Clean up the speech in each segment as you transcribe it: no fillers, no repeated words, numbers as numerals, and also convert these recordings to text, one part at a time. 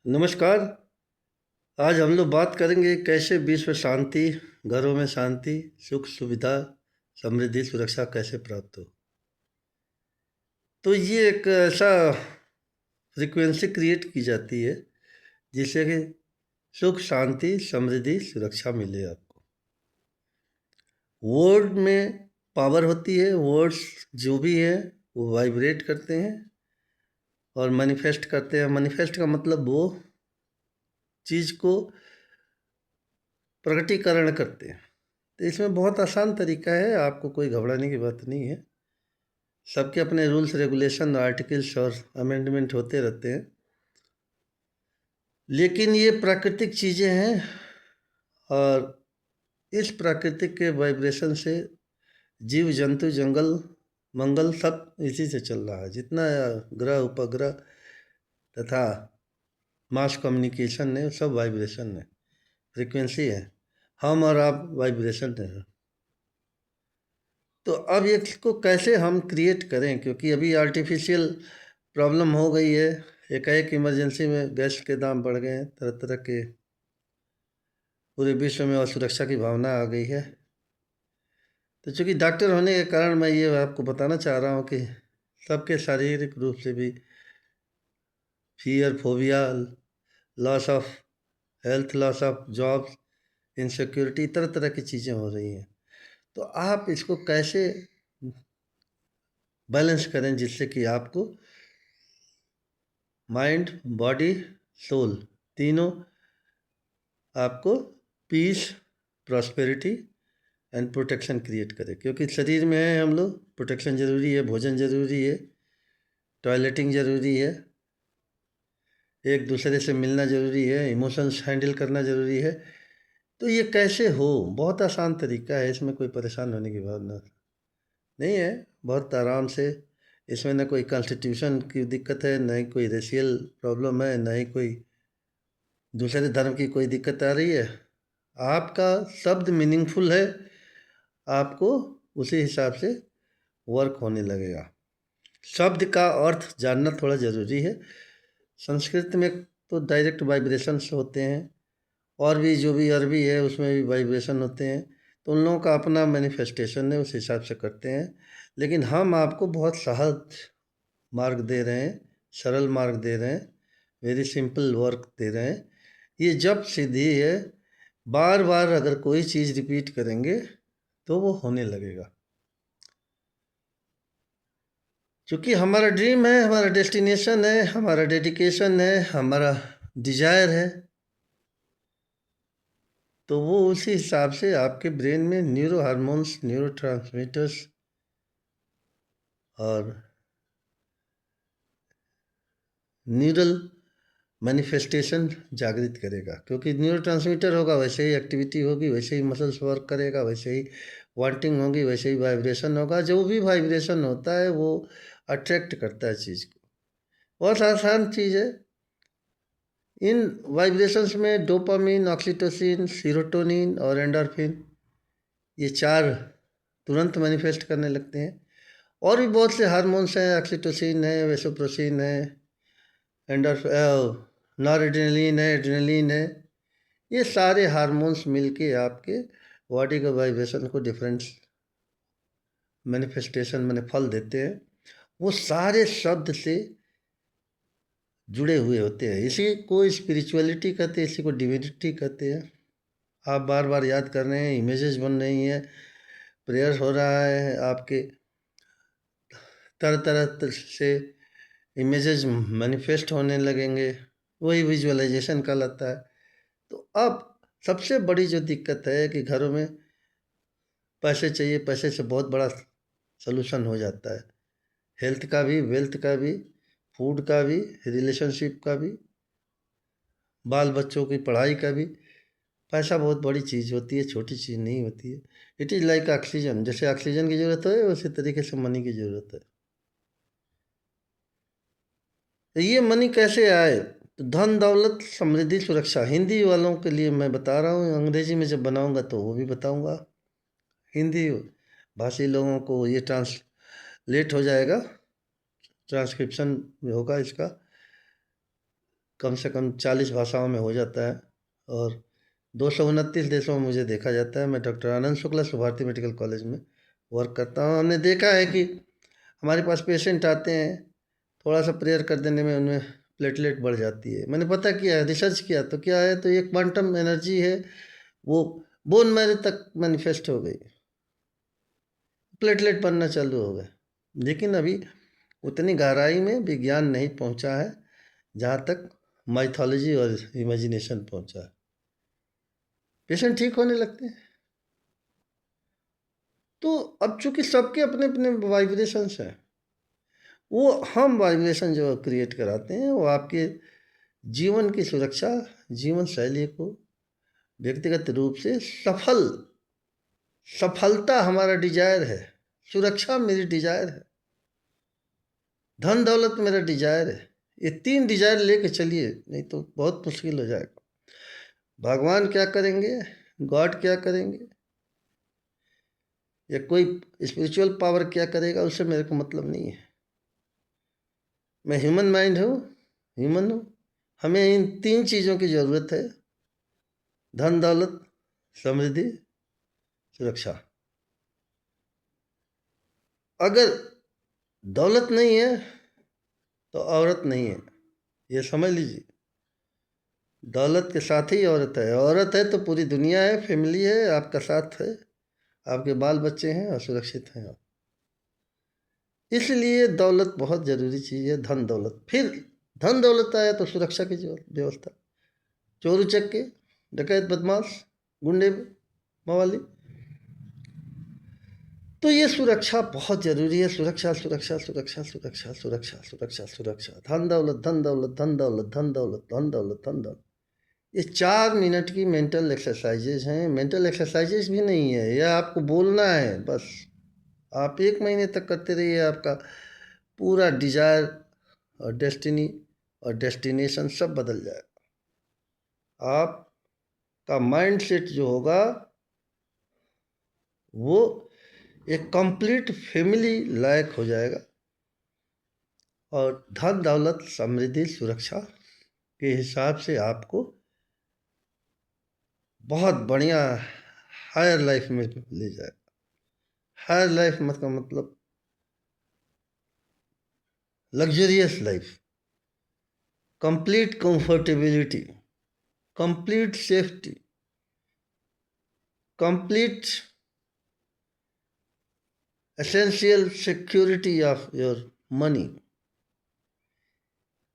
नमस्कार। आज हम लोग बात करेंगे कैसे विश्व शांति, घरों में शांति, सुख सुविधा, समृद्धि, सुरक्षा कैसे प्राप्त हो। तो ये एक ऐसा फ्रीक्वेंसी क्रिएट की जाती है जिससे कि सुख शांति समृद्धि सुरक्षा मिले आपको। वर्ड में पावर होती है, वर्ड्स जो भी है वो वाइब्रेट करते हैं और मैनिफेस्ट करते हैं। मैनिफेस्ट का मतलब वो चीज़ को प्रकटीकरण करते हैं। तो इसमें बहुत आसान तरीका है, आपको कोई घबराने की बात नहीं है। सबके अपने रूल्स रेगुलेशन आर्टिकल्स और अमेंडमेंट होते रहते हैं, लेकिन ये प्राकृतिक चीज़ें हैं और इस प्राकृतिक के वाइब्रेशन से जीव जंतु जंगल मंगल सब इसी से चल रहा है। जितना ग्रह उपग्रह तथा मास कम्युनिकेशन है सब वाइब्रेशन है, फ्रीक्वेंसी है। हम और आप वाइब्रेशन है। तो अब इसको कैसे हम क्रिएट करें, क्योंकि अभी आर्टिफिशियल प्रॉब्लम हो गई है। एकाएक इमरजेंसी में गैस के दाम बढ़ गए हैं, तरह तरह के पूरे विश्व में असुरक्षा की भावना आ गई है। तो चूंकि डॉक्टर होने के कारण मैं ये आपको बताना चाह रहा हूँ कि सबके शारीरिक रूप से भी fear, phobia, loss of health, loss of jobs, insecurity, तरह तरह की चीज़ें हो रही हैं। तो आप इसको कैसे बैलेंस करें जिससे कि आपको माइंड, बॉडी, सोल तीनों आपको peace, prosperity and protection create करे। क्योंकि शरीर में है हम लोग, प्रोटेक्शन ज़रूरी है, भोजन ज़रूरी है, टॉयलेटिंग ज़रूरी है, एक दूसरे से मिलना ज़रूरी है, इमोशंस हैंडल करना ज़रूरी है। तो ये कैसे हो, बहुत आसान तरीका है, इसमें कोई परेशान होने की भावना नहीं है। बहुत आराम से, इसमें ना कोई कॉन्स्टिट्यूशन की दिक्कत है, ना ही कोई रेशियल प्रॉब्लम है, ना ही कोई दूसरे धर्म की कोई दिक्कत आ रही है। आपका शब्द मीनिंगफुल है, आपको उसी हिसाब से वर्क होने लगेगा। शब्द का अर्थ जानना थोड़ा ज़रूरी है। संस्कृत में तो डायरेक्ट वाइब्रेशंस होते हैं, और भी जो भी अरबी है उसमें भी वाइब्रेशन होते हैं। तो उन लोगों का अपना मैनिफेस्टेशन है, उस हिसाब से करते हैं। लेकिन हम आपको बहुत सहज मार्ग दे रहे हैं, सरल मार्ग दे रहे हैं, वेरी सिंपल वर्क दे रहे हैं। ये जब सिद्धि है, बार बार अगर कोई चीज़ रिपीट करेंगे तो वो होने लगेगा। क्योंकि हमारा ड्रीम है, हमारा डेस्टिनेशन है, हमारा डेडिकेशन है, हमारा डिजायर है। तो वो उसी हिसाब से आपके ब्रेन में न्यूरो हार्मोन्स, न्यूरो ट्रांसमीटर्स और न्यूरल मैनिफेस्टेशन जागृत करेगा। क्योंकि न्यूरो ट्रांसमीटर होगा वैसे ही एक्टिविटी होगी, वैसे ही मसल्स वर्क करेगा, वैसे ही वांटिंग होगी, वैसे ही वाइब्रेशन होगा। जो भी वाइब्रेशन होता है वो अट्रैक्ट करता है चीज़ को। बहुत आसान चीज़ है। इन वाइब्रेशंस में डोपामिन, ऑक्सीटोसिन, सीरोटोनिन और एंडोर्फिन, ये चार तुरंत मैनिफेस्ट करने लगते हैं। और भी बहुत से हार्मोन्स हैं, ऑक्सीटोसिन है, वेसोप्रोसिन है, एंडोर्फ नॉरएड्रेनलिन है, एड्रेनलिन है। ये सारे हार्मोन्स मिलके आपके बॉडी के वाइब्रेशन को डिफरेंट मैनिफेस्टेशन मैंने फल देते हैं। वो सारे शब्द से जुड़े हुए होते हैं। इसी को स्पिरिचुअलिटी कहते हैं, इसी को डिविनिटी कहते हैं। आप बार बार याद कर रहे हैं, इमेजेस बन रही हैं, प्रेयर हो रहा है, आपके तरह तरह से इमेजेस मैनिफेस्ट होने लगेंगे, वही विजुअलाइजेशन कहलाता है। तो अब सबसे बड़ी जो दिक्कत है कि घरों में पैसे चाहिए, पैसे से बहुत बड़ा सलूशन हो जाता है। हेल्थ का भी, वेल्थ का भी, फूड का भी, रिलेशनशिप का भी, बाल बच्चों की पढ़ाई का भी। पैसा बहुत बड़ी चीज़ होती है, छोटी चीज़ नहीं होती है। इट इज़ लाइक ऑक्सीजन, जैसे ऑक्सीजन की ज़रूरत है उसी तरीके से मनी की ज़रूरत है। तो ये मनी कैसे आए, तो धन दौलत समृद्धि सुरक्षा, हिंदी वालों के लिए मैं बता रहा हूँ। अंग्रेजी में जब बनाऊंगा तो वो भी बताऊंगा। हिंदी भाषी लोगों को ये ट्रांसलेट हो जाएगा, ट्रांसक्रिप्शन होगा इसका। कम से कम 40 भाषाओं में हो जाता है और 229 देशों में मुझे देखा जाता है। मैं डॉक्टर आनंद शुक्ला भारतीय मेडिकल कॉलेज में वर्क करता हूँ। हमने देखा है कि हमारे पास पेशेंट आते हैं, थोड़ा सा प्रेयर कर देने में उनमें प्लेटलेट बढ़ जाती है। मैंने पता किया है, रिसर्च किया, तो क्या है, तो ये क्वांटम एनर्जी है, वो बोन मैरो तक मैनिफेस्ट हो गई, प्लेटलेट बनना चालू हो गए। लेकिन अभी उतनी गहराई में विज्ञान नहीं पहुंचा है जहाँ तक माइथोलॉजी और इमेजिनेशन पहुंचा है। पेशेंट ठीक होने लगते हैं। तो अब चूंकि सबके अपने अपने वाइब्रेशंस हैं, वो हम वाइब्रेशन जो क्रिएट कराते हैं वो आपके जीवन की सुरक्षा, जीवन शैली को व्यक्तिगत रूप से सफलता हमारा डिजायर है, सुरक्षा मेरी डिजायर है, धन दौलत मेरा डिजायर है। ये 3 डिजायर लेके चलिए, नहीं तो बहुत मुश्किल हो जाएगा। भगवान क्या करेंगे, गॉड क्या करेंगे, या कोई स्पिरिचुअल पावर क्या करेगा, उससे मेरे को मतलब नहीं है। मैं ह्यूमन माइंड हूँ, ह्यूमन हूँ। हमें इन 3 चीज़ों की ज़रूरत है: धन दौलत, समृद्धि, सुरक्षा। अगर दौलत नहीं है तो औरत नहीं है, ये समझ लीजिए। दौलत के साथ ही औरत है तो पूरी दुनिया है, फैमिली है, आपका साथ है, आपके बाल बच्चे हैं और सुरक्षित हैं आप। इसलिए दौलत बहुत ज़रूरी चीज़ है, धन दौलत। फिर धन दौलत आया तो सुरक्षा की व्यवस्था, चोर उचक्के, डकैत, बदमाश, गुंडे, मवाली। तो ये सुरक्षा बहुत ज़रूरी है। सुरक्षा सुरक्षा सुरक्षा सुरक्षा सुरक्षा सुरक्षा सुरक्षा, धन दौलत, धन दौलत, धन दौलत, धन दौलत, धन दौलत, धन दौलत। ये 4 मिनट की मेंटल एक्सरसाइजेज हैं। मेंटल एक्सरसाइजेज भी नहीं है, यह आपको बोलना है बस। आप 1 महीने तक करते रहिए, आपका पूरा डिजायर और डेस्टिनी और डेस्टिनेशन सब बदल जाएगा। आपका माइंड सेट जो होगा वो एक कंप्लीट फैमिली लायक हो जाएगा और धन दौलत, समृद्धि, सुरक्षा के हिसाब से आपको बहुत बढ़िया हायर लाइफ में ले जाएगा। हायर लाइफ मतलब luxurious life, complete comfortability, complete safety, complete essential security of your money.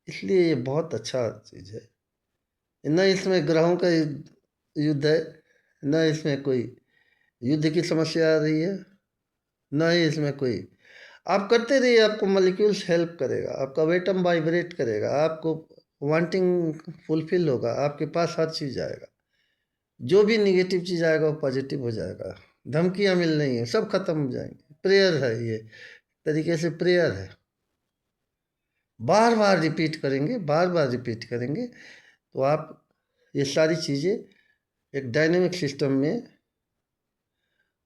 इसलिए ये बहुत अच्छा चीज़ है। न इसमें ग्रहों का युद्ध है, न इसमें कोई युद्ध की समस्या आ रही है, न ही इसमें कोई। आप करते रहिए, आपको मॉलिक्यूल्स हेल्प करेगा, आपका वेटम वाइब्रेट करेगा, आपको वांटिंग फुलफिल होगा, आपके पास हर चीज़ आएगा। जो भी निगेटिव चीज़ आएगा वो पॉजिटिव हो जाएगा। धमकियाँ मिल रही हैं, सब खत्म हो जाएंगे। प्रेयर है, ये तरीके से प्रेयर है। बार बार रिपीट करेंगे, बार बार रिपीट करेंगे तो आप ये सारी चीज़ें एक डायनेमिक सिस्टम में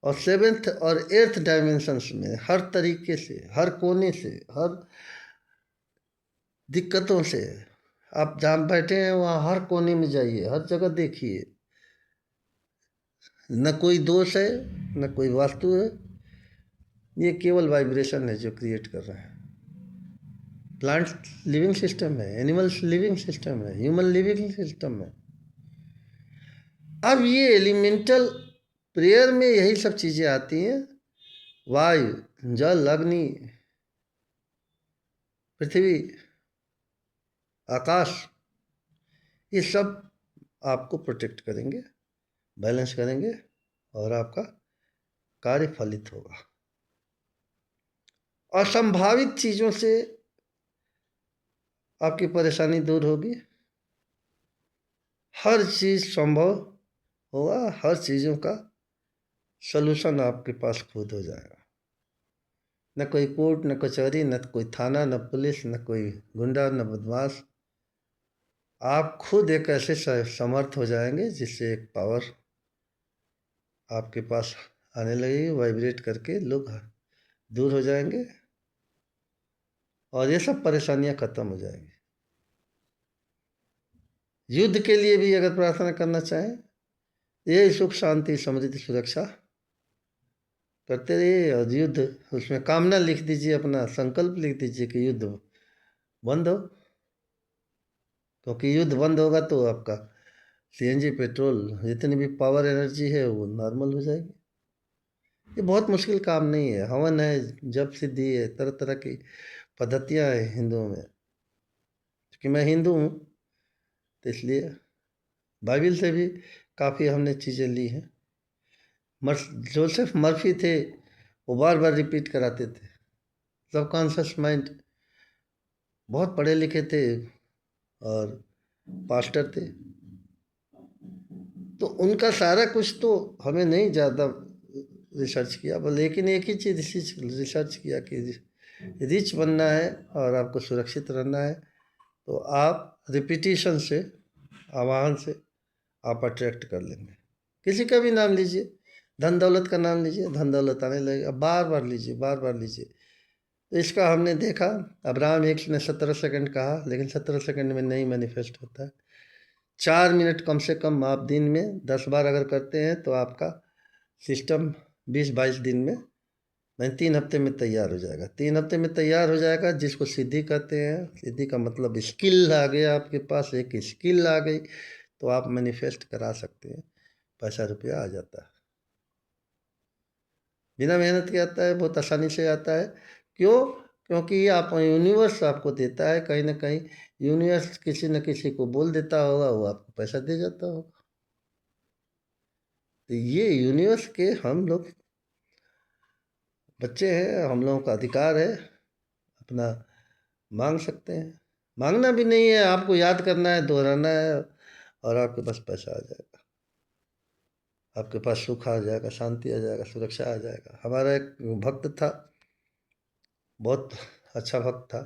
और 7th और 8th डायमेंशंस में हर तरीके से, हर कोने से, हर दिक्कतों से, आप जहाँ बैठे हैं वहाँ हर कोने में जाइए, हर जगह देखिए। न कोई दोष है, न कोई वास्तु है, ये केवल वाइब्रेशन है जो क्रिएट कर रहे हैं। प्लांट लिविंग सिस्टम है, एनिमल्स लिविंग सिस्टम है, ह्यूमन लिविंग सिस्टम है। अब ये एलिमेंटल प्रेयर में यही सब चीज़ें आती हैं। वायु, जल, अग्नि, पृथ्वी, आकाश, ये सब आपको प्रोटेक्ट करेंगे, बैलेंस करेंगे और आपका कार्य फलित होगा। असंभावित चीज़ों से आपकी परेशानी दूर होगी, हर चीज़ संभव होगा, हर चीज़ों का सलूशन आपके पास खुद हो जाएगा। न कोई कोर्ट, न कचहरी, न कोई थाना, न पुलिस, न कोई गुंडा, न बदमाश। आप खुद एक ऐसे समर्थ हो जाएंगे जिससे एक पावर आपके पास आने लगेगी, वाइब्रेट करके लोग दूर हो जाएंगे और ये सब परेशानियां खत्म हो जाएंगी। युद्ध के लिए भी अगर प्रार्थना करना चाहें, ये सुख शांति समृद्धि सुरक्षा करते रहिए। और युद्ध उसमें कामना लिख दीजिए, अपना संकल्प लिख दीजिए कि युद्ध बंद हो, क्योंकि युद्ध बंद होगा तो आपका सीएनजी पेट्रोल जितनी भी पावर एनर्जी है वो नॉर्मल हो जाएगी। ये बहुत मुश्किल काम नहीं है। हवन है, जप सिद्धि है, तरह तरह की पद्धतियाँ हैं हिंदुओं में। क्योंकि मैं हिंदू हूँ तो इसलिए बाइबल से भी काफ़ी हमने चीज़ें ली हैं। जोसेफ मर्फी थे, वो बार बार रिपीट कराते थे। सबकॉन्शियस माइंड, बहुत पढ़े लिखे थे और पास्टर थे, तो उनका सारा कुछ तो हमें नहीं ज़्यादा रिसर्च किया, पर लेकिन एक ही चीज़ रिसर्च किया कि रिच बनना है और आपको सुरक्षित रहना है, तो आप रिपीटिशन से, आवाहन से आप अट्रैक्ट कर लेंगे। किसी का भी नाम लीजिए, धन दौलत का नाम लीजिए, धन दौलत आने लगेगा। बार बार लीजिए, बार बार लीजिए। तो इसका हमने देखा, अब्राहम हिक्स ने 17 सेकंड कहा, लेकिन 17 सेकंड में नहीं मैनिफेस्ट होता है। 4 मिनट कम से कम आप दिन में 10 बार अगर करते हैं तो आपका सिस्टम 20-22 दिन में, 3 हफ्ते में तैयार हो जाएगा। 3 हफ्ते में तैयार हो जाएगा, जिसको सिद्धि कहते हैं। सिद्धि का मतलब स्किल आ गया आपके पास, एक स्किल आ गई तो आप मैनिफेस्ट करा सकते हैं। पैसा रुपया आ जाता है, बिना मेहनत के आता है, बहुत आसानी से आता है। क्यों? क्योंकि ये आप यूनिवर्स आपको देता है। कहीं ना कहीं यूनिवर्स किसी न किसी को बोल देता होगा, वो आपको पैसा दे जाता होगा। तो ये यूनिवर्स के हम लोग बच्चे हैं, हम लोगों का अधिकार है, अपना मांग सकते हैं। मांगना भी नहीं है, आपको याद करना है, दोहराना है, और आपके पास पैसा आ जाएगा, आपके पास सुख आ जाएगा, शांति आ जाएगा, सुरक्षा आ जाएगा। हमारा एक भक्त था, बहुत अच्छा भक्त था।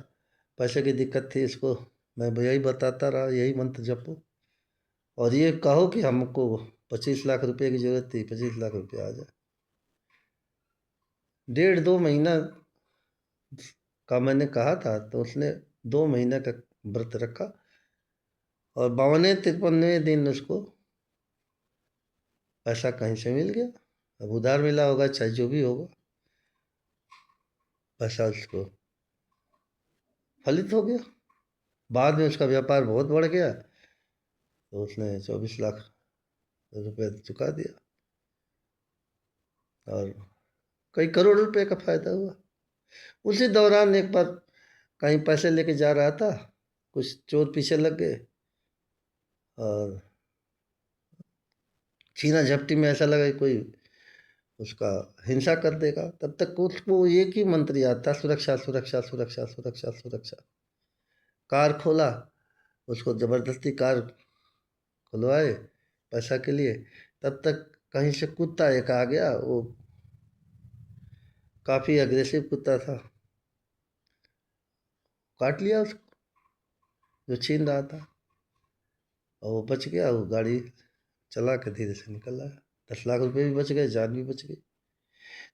पैसे की दिक्कत थी इसको, मैं यही बताता रहा, यही मंत्र जपो और ये कहो कि हमको 25 लाख रुपए की जरूरत थी, 25 लाख रुपया आ जाए। 1.5-2 महीना का मैंने कहा था, तो उसने 2 महीने का व्रत रखा और 52वें-53वें दिन उसको पैसा कहीं से मिल गया। अब उधार मिला होगा, चाहे जो भी होगा, पैसा उसको फलित हो गया। बाद में उसका व्यापार बहुत बढ़ गया, तो उसने 24 लाख रुपए चुका दिया और कई करोड़ रुपए का फायदा हुआ। उसी दौरान एक बार कहीं पैसे लेके जा रहा था, कुछ चोर पीछे लग गए और छीना झपटी में ऐसा लगा कि कोई उसका हिंसा कर देगा। तब तक उसको एक ही मंत्र याद था, सुरक्षा सुरक्षा सुरक्षा सुरक्षा सुरक्षा। कार खोला, उसको ज़बरदस्ती कार खुलवाए पैसा के लिए। तब तक कहीं से कुत्ता एक आ गया, वो काफ़ी अग्रेसिव कुत्ता था, काट लिया उसको जो छीन रहा था, और वो बच गया। वो गाड़ी चला के धीरे से निकल आया, 10 लाख रुपए भी बच गए, जान भी बच गई।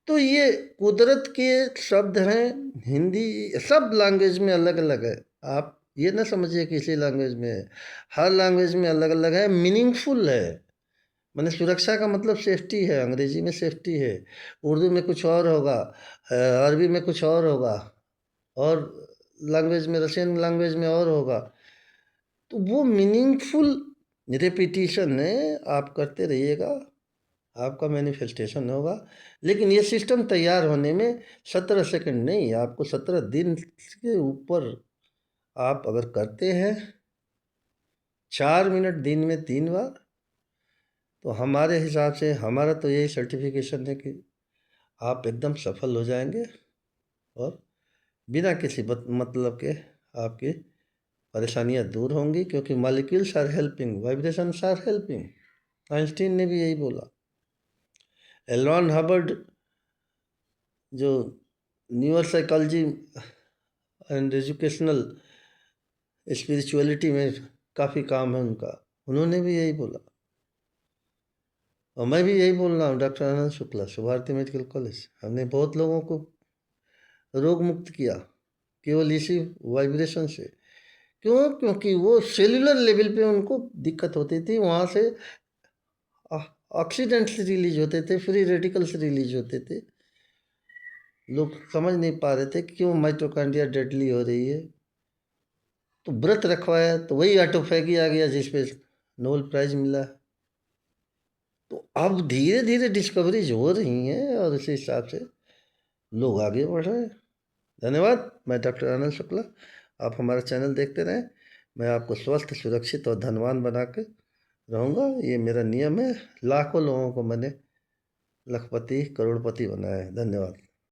तो ये कुदरत के शब्द हैं। हिंदी सब लैंग्वेज में अलग अलग है, आप ये ना समझिए कि इसी लैंग्वेज में है, हर लैंग्वेज में अलग अलग है, मीनिंगफुल है। मैंने सुरक्षा का मतलब सेफ्टी है, अंग्रेजी में सेफ्टी है, उर्दू में कुछ और होगा, अरबी में कुछ और होगा, और लैंग्वेज में, रशियन लैंग्वेज में और होगा। तो वो मीनिंगफुल रिपीटिशन है, आप करते रहिएगा, आपका मैनिफेस्टेशन होगा। लेकिन ये सिस्टम तैयार होने में 17 सेकंड नहीं, आपको 17 दिन के ऊपर आप अगर करते हैं 4 मिनट दिन में 3 बार, तो हमारे हिसाब से, हमारा तो यही सर्टिफिकेशन है कि आप एकदम सफल हो जाएंगे और बिना किसी मतलब के आपकी परेशानियां दूर होंगी, क्योंकि molecules are helping, vibrations are helping. Einstein ने भी यही बोला। एलन हबर्ड जो neuro psychology and educational spirituality में काफ़ी काम है उनका, उन्होंने भी यही बोला। और मैं भी यही बोल रहा हूँ। Doctor Anand Shukla, Bharti medical college, हमने बहुत लोगों को रोग मुक्त किया केवल इसी वाइब्रेशन से। क्यों? क्योंकि वो सेल्युलर लेवल पे उनको दिक्कत होती थी, वहाँ से ऑक्सीडेंट्स रिलीज होते थे, फ्री रेडिकल्स रिलीज होते थे। लोग समझ नहीं पा रहे थे कि क्यों माइटोकॉन्ड्रिया डेडली हो रही है। तो व्रत रखवाया तो वही ऑटोफैगी आ गया जिस पे नोबेल प्राइज मिला। तो अब धीरे धीरे डिस्कवरीज हो रही हैं और उसी हिसाब से लोग आगे बढ़ रहे हैं। धन्यवाद। मैं डॉक्टर आनंद शुक्ला। आप हमारा चैनल देखते रहें। मैं आपको स्वस्थ, सुरक्षित और धनवान बना के रहूँगा। ये मेरा नियम है। लाखों लोगों को मैंने लखपति, करोड़पति बनाया है। धन्यवाद।